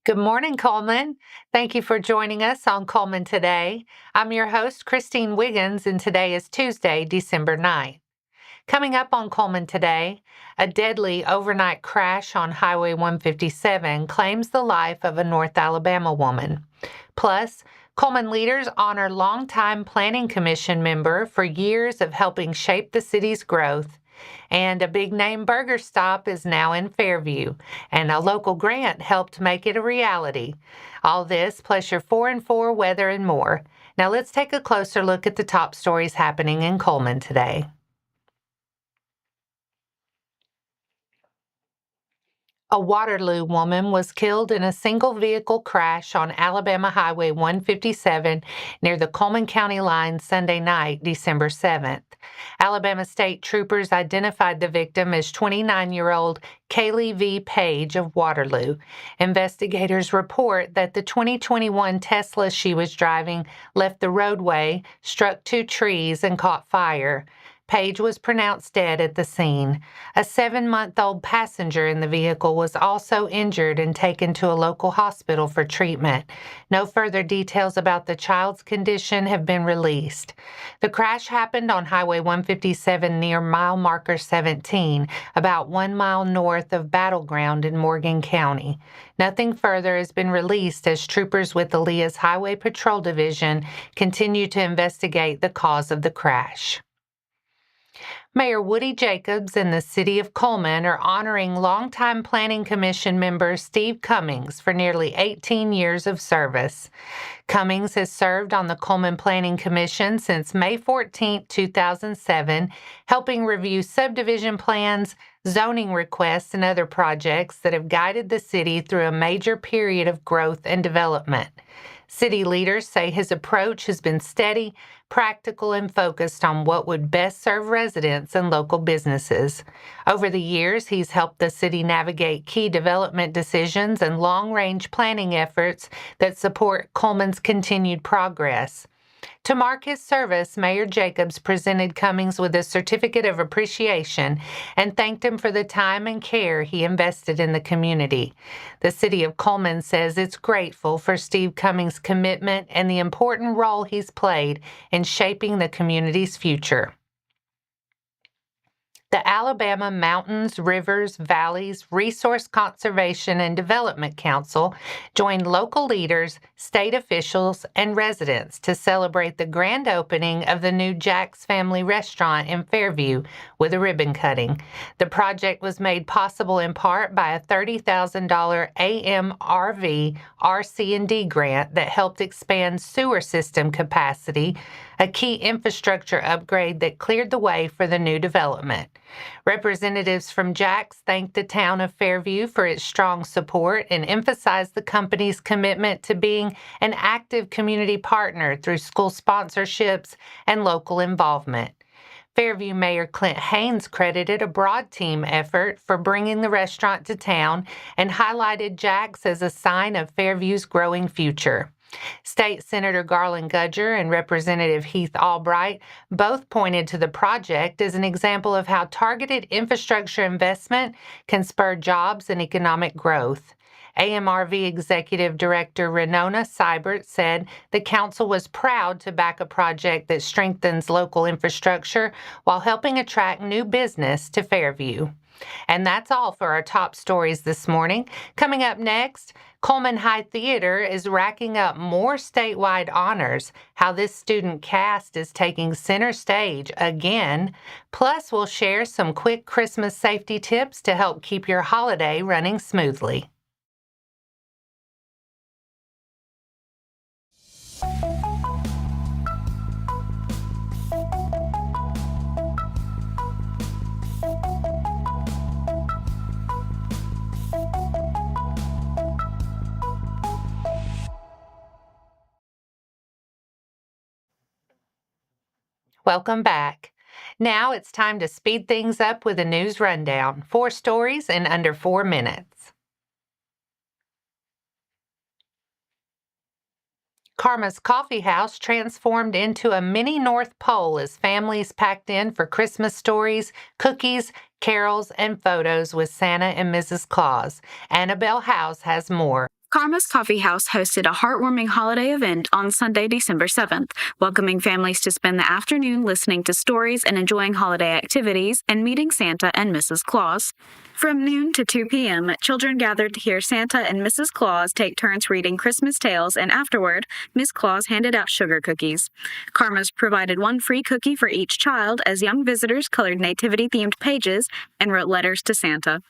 Good morning, Cullman. Thank you for joining us on Cullman Today. I'm your host, Christine Wiggins, and today is Tuesday, December 9th. Coming up on Cullman Today, a deadly overnight crash on Highway 157 claims the life of a North Alabama woman. Plus, Cullman leaders honor longtime Planning Commission member for years of helping shape the city's growth. And a big-name burger stop is now in Fairview, and a local grant helped make it a reality. All this, plus your 4 and 4 weather and more. Now let's take a closer look at the top stories happening in Cullman today. A Waterloo woman was killed in a single-vehicle crash on Alabama Highway 157 near the Cullman County line Sunday night, December 7th. Alabama State Troopers identified the victim as 29-year-old Kaylee V. Page of Waterloo. Investigators report that the 2021 Tesla she was driving left the roadway, struck 2 trees, and caught fire. Page was pronounced dead at the scene. A 7-month-old passenger in the vehicle was also injured and taken to a local hospital for treatment. No further details about the child's condition have been released. The crash happened on Highway 157 near mile marker 17, about 1 mile north of Battleground in Morgan County. Nothing further has been released as troopers with the Leah's Highway Patrol Division continue to investigate the cause of the crash. Mayor Woody Jacobs and the City of Cullman are honoring longtime Planning Commission member Steve Cummings for nearly 18 years of service. Cummings has served on the Cullman Planning Commission since May 14, 2007, helping review subdivision plans, zoning requests, and other projects that have guided the city through a major period of growth and development. City leaders say his approach has been steady, practical, and focused on what would best serve residents and local businesses. Over the years, he's helped the city navigate key development decisions and long-range planning efforts that support Cullman's continued progress. To mark his service, Mayor Jacobs presented Cummings with a certificate of appreciation and thanked him for the time and care he invested in the community. The City of Cullman says it's grateful for Steve Cummings' commitment and the important role he's played in shaping the community's future. The Alabama Mountains, Rivers, Valleys Resource Conservation and Development Council joined local leaders, state officials, and residents to celebrate the grand opening of the new Jack's Family Restaurant in Fairview with a ribbon cutting. The project was made possible in part by a $30,000 AMRV RC&D grant that helped expand sewer system capacity, a key infrastructure upgrade that cleared the way for the new development. Representatives from Jack's thanked the town of Fairview for its strong support and emphasized the company's commitment to being an active community partner through school sponsorships and local involvement. Fairview Mayor Clint Haynes credited a broad team effort for bringing the restaurant to town and highlighted Jack's as a sign of Fairview's growing future. State Senator Garland Gudger and Representative Heath Albright both pointed to the project as an example of how targeted infrastructure investment can spur jobs and economic growth. AMRV Executive Director Renona Seibert said the council was proud to back a project that strengthens local infrastructure while helping attract new business to Fairview. And that's all for our top stories this morning. Coming up next, Cullman High Theatre is racking up more statewide honors, how this student cast is taking center stage again. Plus, we'll share some quick Christmas safety tips to help keep your holiday running smoothly. Welcome back. Now it's time to speed things up with a news rundown. 4 stories in under 4 minutes. Karma's Coffee House transformed into a mini North Pole as families packed in for Christmas stories, cookies, carols, and photos with Santa and Mrs. Claus. Annabelle House has more. Karma's Coffee House hosted a heartwarming holiday event on Sunday, December 7th, welcoming families to spend the afternoon listening to stories and enjoying holiday activities and meeting Santa and Mrs. Claus. From noon to 2 p.m., children gathered to hear Santa and Mrs. Claus take turns reading Christmas tales, and afterward, Miss Claus handed out sugar cookies. Karma's provided one free cookie for each child as young visitors colored nativity-themed pages and wrote letters to Santa.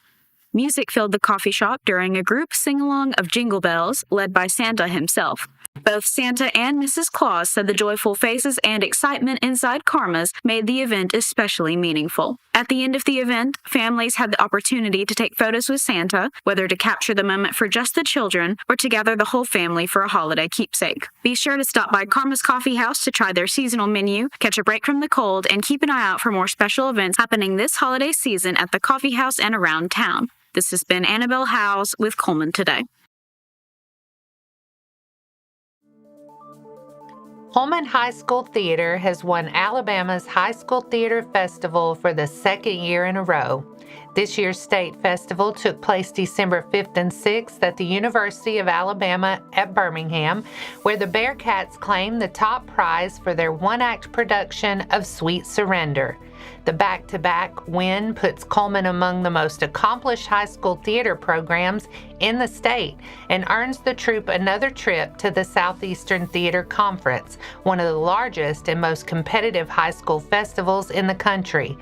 Music filled the coffee shop during a group sing-along of Jingle Bells, led by Santa himself. Both Santa and Mrs. Claus said the joyful faces and excitement inside Karma's made the event especially meaningful. At the end of the event, families had the opportunity to take photos with Santa, whether to capture the moment for just the children or to gather the whole family for a holiday keepsake. Be sure to stop by Karma's Coffee House to try their seasonal menu, catch a break from the cold, and keep an eye out for more special events happening this holiday season at the coffee house and around town. This has been Annabelle Howes with Cullman Today. Cullman High School Theatre has won Alabama's High School Theatre Festival for the second year in a row. This year's state festival took place December 5th and 6th at the University of Alabama at Birmingham, where the Bearcats claimed the top prize for their one-act production of Sweet Surrender. The back-to-back win puts Cullman among the most accomplished high school theater programs in the state and earns the troupe another trip to the Southeastern Theater Conference, one of the largest and most competitive high school festivals in the country.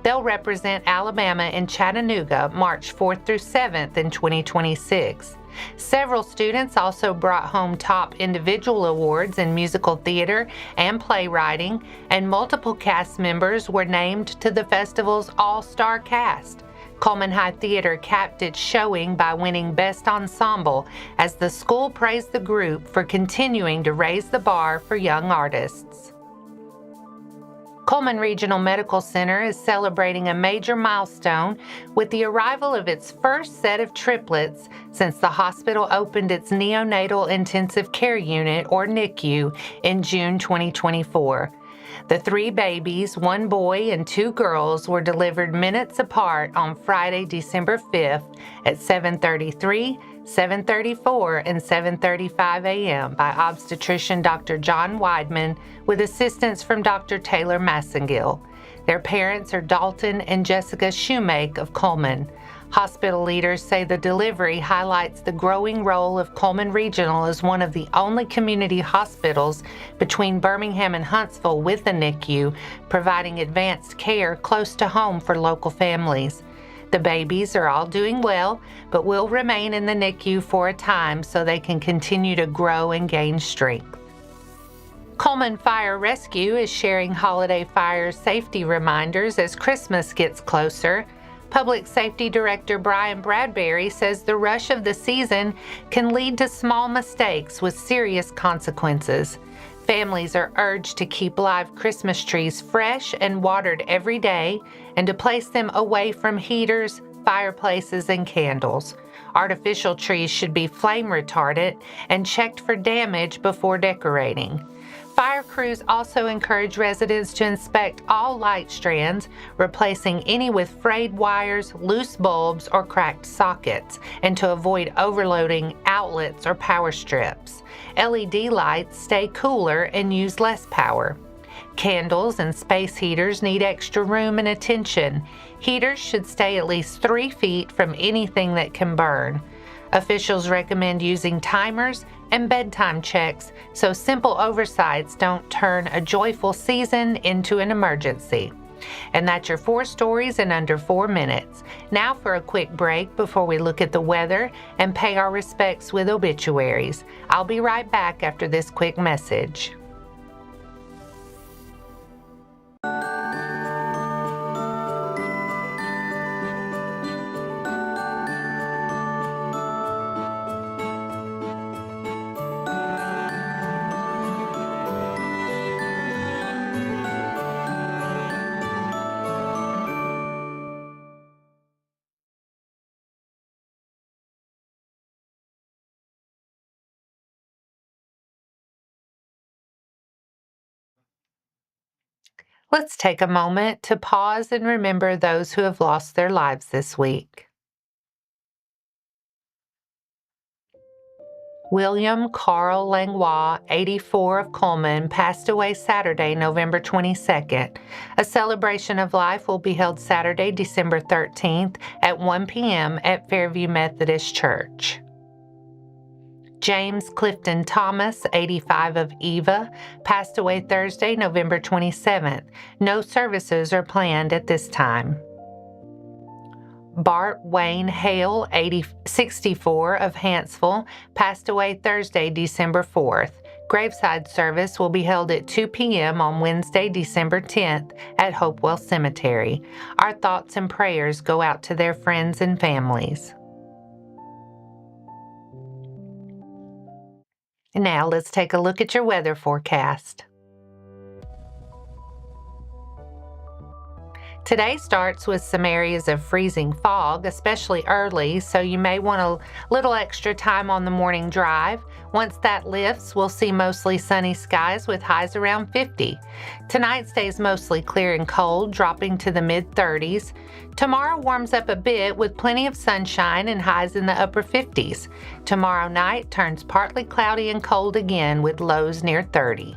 They'll represent Alabama in Chattanooga March 4th through 7th in 2026. Several students also brought home top individual awards in musical theater and playwriting, and multiple cast members were named to the festival's all-star cast. Cullman High Theater capped its showing by winning Best Ensemble as the school praised the group for continuing to raise the bar for young artists. Cullman Regional Medical Center is celebrating a major milestone with the arrival of its first set of triplets since the hospital opened its neonatal intensive care unit, or NICU, in June 2024. The three babies, one boy and two girls, were delivered minutes apart on Friday, December 5th at 7:33, 7:34, and 7:35 a.m. by obstetrician Dr. John Weidman with assistance from Dr. Taylor Massengill. Their parents are Dalton and Jessica Shoemake of Cullman. Hospital leaders say the delivery highlights the growing role of Cullman Regional as one of the only community hospitals between Birmingham and Huntsville with a NICU, providing advanced care close to home for local families. The babies are all doing well, but will remain in the NICU for a time so they can continue to grow and gain strength. Cullman Fire Rescue is sharing holiday fire safety reminders as Christmas gets closer. Public Safety Director Brian Bradbury says the rush of the season can lead to small mistakes with serious consequences. Families are urged to keep live Christmas trees fresh and watered every day and to place them away from heaters, fireplaces, and candles. Artificial trees should be flame retardant and checked for damage before decorating. Fire crews also encourage residents to inspect all light strands, replacing any with frayed wires, loose bulbs, or cracked sockets, and to avoid overloading outlets or power strips. LED lights stay cooler and use less power. Candles and space heaters need extra room and attention. Heaters should stay at least 3 feet from anything that can burn. Officials recommend using timers and bedtime checks so simple oversights don't turn a joyful season into an emergency. And that's your 4 stories in under 4 minutes. Now for a quick break before we look at the weather and pay our respects with obituaries. I'll be right back after this quick message. Let's take a moment to pause and remember those who have lost their lives this week. William Carl Langlois, 84, of Cullman, passed away Saturday, November 22nd. A celebration of life will be held Saturday, December 13th at 1 p.m. at Fairview Methodist Church. James Clifton Thomas, 85, of Eva, passed away Thursday, November 27th. No services are planned at this time. Bart Wayne Hale, 64, of Hanceville, passed away Thursday, December 4th. Graveside service will be held at 2 p.m. on Wednesday, December 10th at Hopewell Cemetery. Our thoughts and prayers go out to their friends and families. Now let's take a look at your weather forecast. Today starts with some areas of freezing fog, especially early, so you may want a little extra time on the morning drive. Once that lifts, we'll see mostly sunny skies with highs around 50. Tonight stays mostly clear and cold, dropping to the mid-30s. Tomorrow warms up a bit with plenty of sunshine and highs in the upper 50s. Tomorrow night turns partly cloudy and cold again with lows near 30.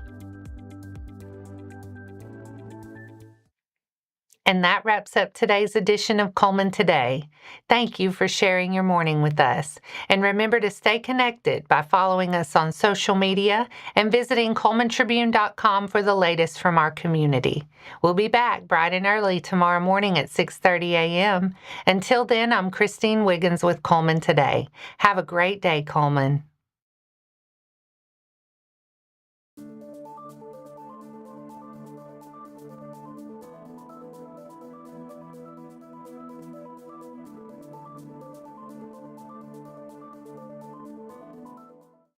And that wraps up today's edition of Cullman Today. Thank you for sharing your morning with us. And remember to stay connected by following us on social media and visiting CullmanTribune.com for the latest from our community. We'll be back bright and early tomorrow morning at 6:30 a.m. Until then, I'm Christine Wiggins with Cullman Today. Have a great day, Cullman.